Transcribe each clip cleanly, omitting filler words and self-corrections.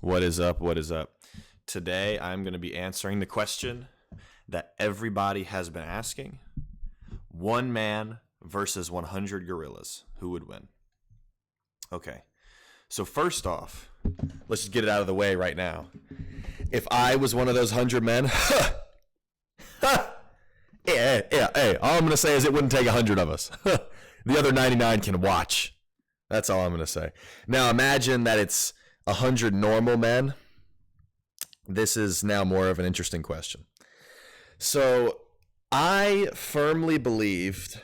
What is up? What is up? Today I'm going to be answering the question that everybody has been asking. One man versus 100 gorillas. Who would win? Okay. So first off, let's just get it out of the way right now. If I was one of those 100 men, hey, all I'm going to say is it wouldn't take 100 of us. The other 99 can watch. That's all I'm going to say. Now imagine that it's 100 normal men. This is now more of an interesting question. So I firmly believed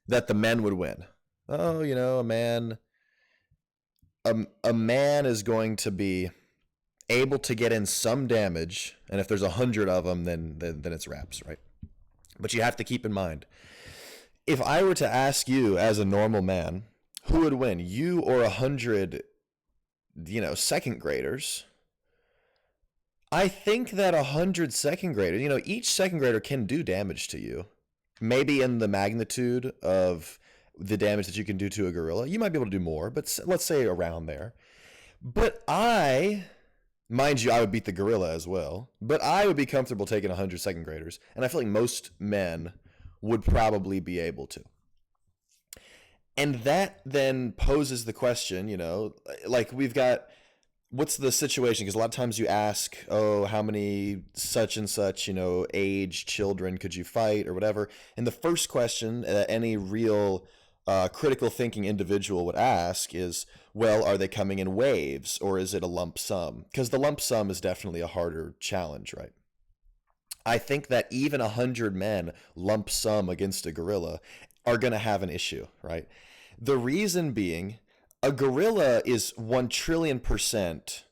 that the men would win. Oh, a man is going to be able to get in some damage, and if there's 100 of them, then it's wraps, right? But you have to keep in mind, if I were to ask you as a normal man, who would win, you or 100 second graders? I think that 100 second graders, each second grader can do damage to you. Maybe in the magnitude of the damage that you can do to a gorilla. You might be able to do more, but let's say around there. But mind you, I would beat the gorilla as well, but I would be comfortable taking 100 second graders, and I feel like most men would probably be able to. And that then poses the question, like we've got, what's the situation? Because a lot of times you ask, how many such and such, age children could you fight or whatever. And the first question that any real critical thinking individual would ask is, well, are they coming in waves or is it a lump sum? Because the lump sum is definitely a harder challenge, right? I think that even 100 men lump sum against a gorilla are going to have an issue, right? The reason being, a gorilla is 1,000,000,000,000%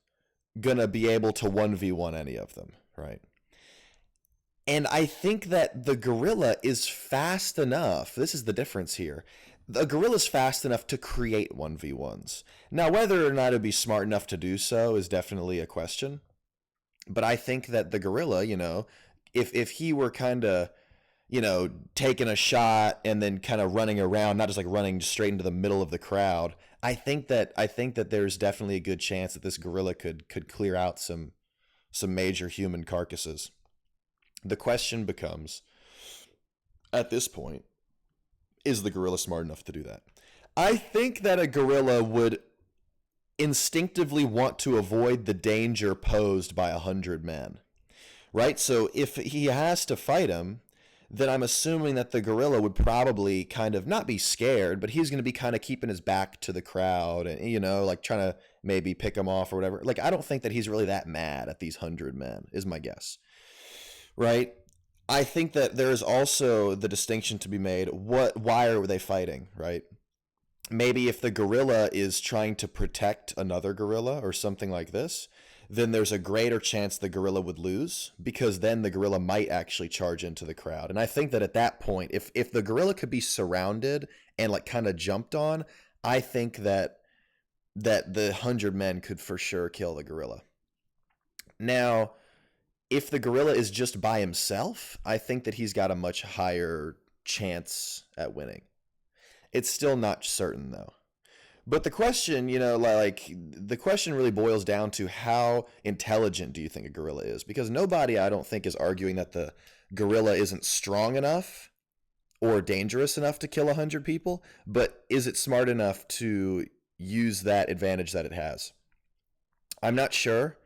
going to be able to 1v1 any of them, right? And I think that the gorilla is fast enough. This is the difference here. The gorilla's fast enough to create 1v1s. Now, whether or not it'd be smart enough to do so is definitely a question. But I think that the gorilla, if he were kind of taking a shot and then kind of running around, not just like running straight into the middle of the crowd. I think that there's definitely a good chance that this gorilla could clear out some major human carcasses. The question becomes, at this point, is the gorilla smart enough to do that? I think that a gorilla would instinctively want to avoid the danger posed by 100 men, right? So if he has to fight him, then I'm assuming that the gorilla would probably kind of not be scared, but he's going to be kind of keeping his back to the crowd and, like trying to maybe pick him off or whatever. Like, I don't think that he's really that mad at these 100 men, is my guess, right? I think that there is also the distinction to be made. Why are they fighting, right? Maybe if the gorilla is trying to protect another gorilla or something like this, then there's a greater chance the gorilla would lose, because then the gorilla might actually charge into the crowd. And I think that at that point, if the gorilla could be surrounded and like kind of jumped on, I think that the 100 men could for sure kill the gorilla. Now, if the gorilla is just by himself, I think that he's got a much higher chance at winning. It's still not certain though. But the question, the question really boils down to how intelligent do you think a gorilla is? Because nobody, I don't think, is arguing that the gorilla isn't strong enough or dangerous enough to kill 100 people, but is it smart enough to use that advantage that it has? I'm not sure.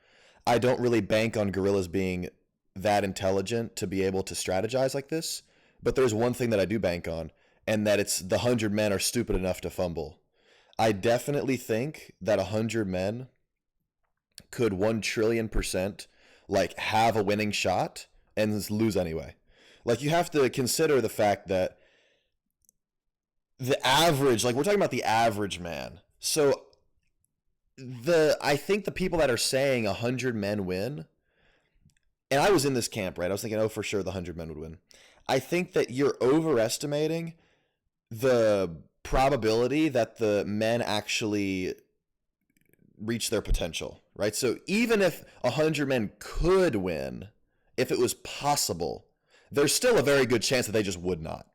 I don't really bank on gorillas being that intelligent to be able to strategize like this, but there's one thing that I do bank on, and that it's the 100 men are stupid enough to fumble. I definitely think that 100 men could 1,000,000,000,000% like have a winning shot and lose anyway. Like, you have to consider the fact that the average, like we're talking about the average man. So I think the people that are saying 100 men win, and I was in this camp, right? I was thinking, for sure the 100 men would win. I think that you're overestimating the probability that the men actually reach their potential, right? So even if 100 men could win, if it was possible, there's still a very good chance that they just would not.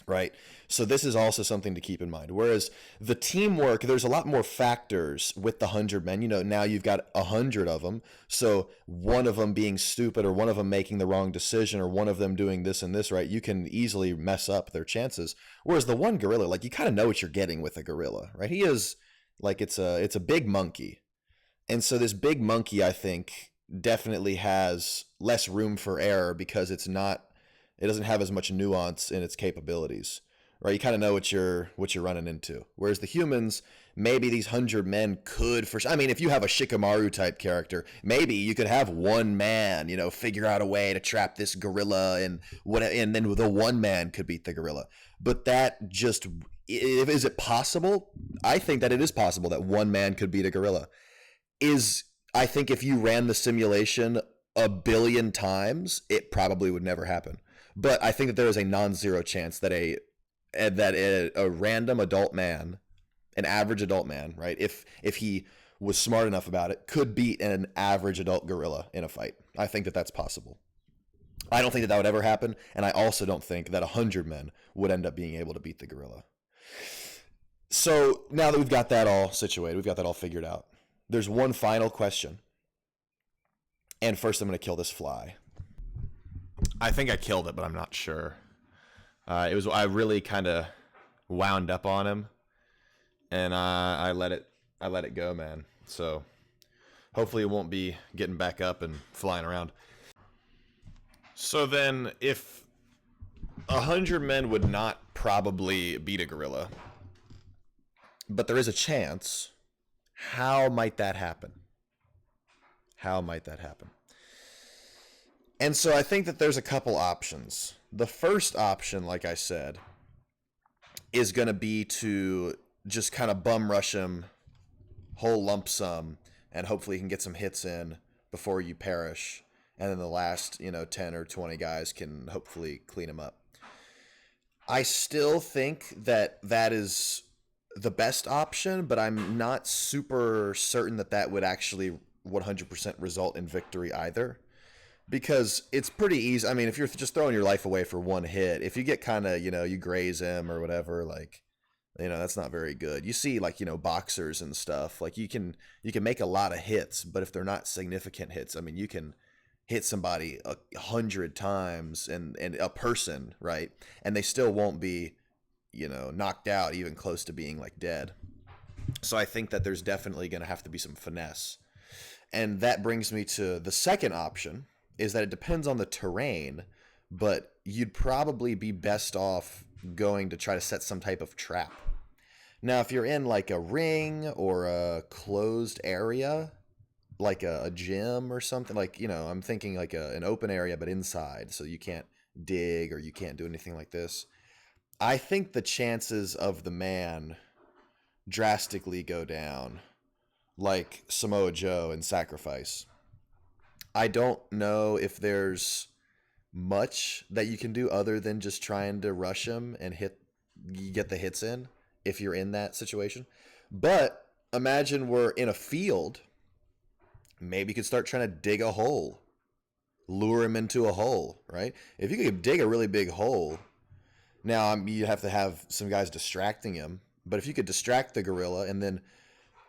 right? So this is also something to keep in mind. Whereas the teamwork, there's a lot more factors with the 100 men. You know, now you've got 100 of them. So one of them being stupid, or one of them making the wrong decision, or one of them doing this and this, right? You can easily mess up their chances. Whereas the one gorilla, like, you kind of know what you're getting with a gorilla, right? He is like, it's a big monkey. And so this big monkey, I think, definitely has less room for error because it doesn't have as much nuance in its capabilities, right? You kind of know what you're running into. Whereas the humans, maybe these 100 men could, I mean, if you have a Shikamaru type character, maybe you could have one man, you know, figure out a way to trap this gorilla, and then the one man could beat the gorilla. But that just, is it possible? I think that it is possible that one man could beat a gorilla. I think if you ran the simulation a billion times, it probably would never happen. But I think that there is a non-zero chance that a random adult man, an average adult man, right, if he was smart enough about it, could beat an average adult gorilla in a fight. I think that that's possible. I don't think that would ever happen, and I also don't think that 100 men would end up being able to beat the gorilla. So now that we've got that all situated, we've got that all figured out, there's one final question. And first I'm going to kill this fly. I think I killed it, but I'm not sure. I really kind of wound up on him, and I let it go, man. So hopefully it won't be getting back up and flying around. So then, if 100 men would not probably beat a gorilla, but there is a chance, how might that happen? How might that happen? And so I think that there's a couple options. The first option, like I said, is going to be to just kind of bum rush him whole lump sum, and hopefully you can get some hits in before you perish. And then the last, 10 or 20 guys can hopefully clean him up. I still think that is the best option, but I'm not super certain that would actually 100% result in victory either. Because it's pretty easy. I mean, if you're just throwing your life away for one hit, if you get kind of, you graze him or whatever, like, that's not very good. You see, like, boxers and stuff, like, you can make a lot of hits, but if they're not significant hits, I mean, you can hit somebody 100 times and a person, right? And they still won't be, knocked out, even close to being like dead. So I think that there's definitely going to have to be some finesse. And that brings me to the second option, is that it depends on the terrain, but you'd probably be best off going to try to set some type of trap. Now, if you're in like a ring or a closed area, like a gym or something, like, I'm thinking like an open area but inside, so you can't dig or you can't do anything like this, I think the chances of the man drastically go down, like Samoa Joe in Sacrifice. I don't know if there's much that you can do other than just trying to rush him and get the hits in if you're in that situation. But imagine we're in a field. Maybe you could start trying to dig a hole, lure him into a hole, right? If you could dig a really big hole, now you have to have some guys distracting him. But if you could distract the gorilla and then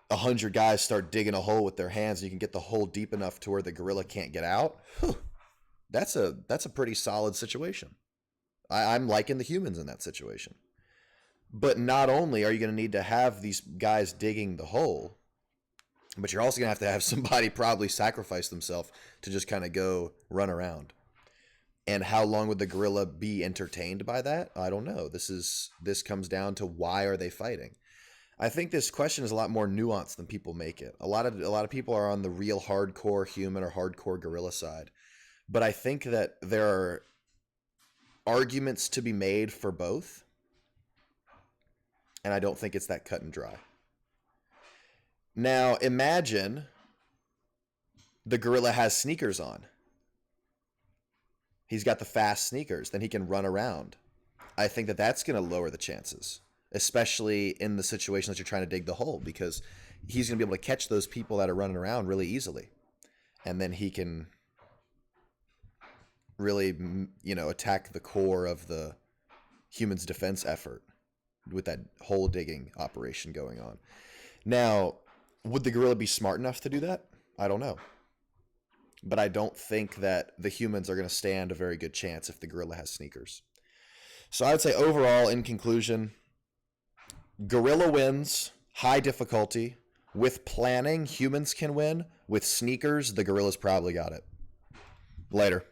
100 guys start digging a hole with their hands, and you can get the hole deep enough to where the gorilla can't get out, that's a pretty solid situation. I'm liking the humans in that situation. But not only are you going to need to have these guys digging the hole, but you're also going to have somebody probably sacrifice themselves to just kind of go run around. And how long would the gorilla be entertained by that? I don't know. This comes down to, why are they fighting? I think this question is a lot more nuanced than people make it. A lot of people are on the real hardcore human or hardcore gorilla side. But I think that there are arguments to be made for both. And I don't think it's that cut and dry. Now, imagine the gorilla has sneakers on. He's got the fast sneakers. Then he can run around. I think that that's going to lower the chances, especially in the situation that you're trying to dig the hole, because he's going to be able to catch those people that are running around really easily. And then he can really, attack the core of the humans' defense effort with that hole digging operation going on. Now, would the gorilla be smart enough to do that? I don't know. But I don't think that the humans are going to stand a very good chance if the gorilla has sneakers. So I would say overall, in conclusion, gorilla wins, high difficulty. With planning, humans can win. With sneakers, the gorilla's probably got it. Later.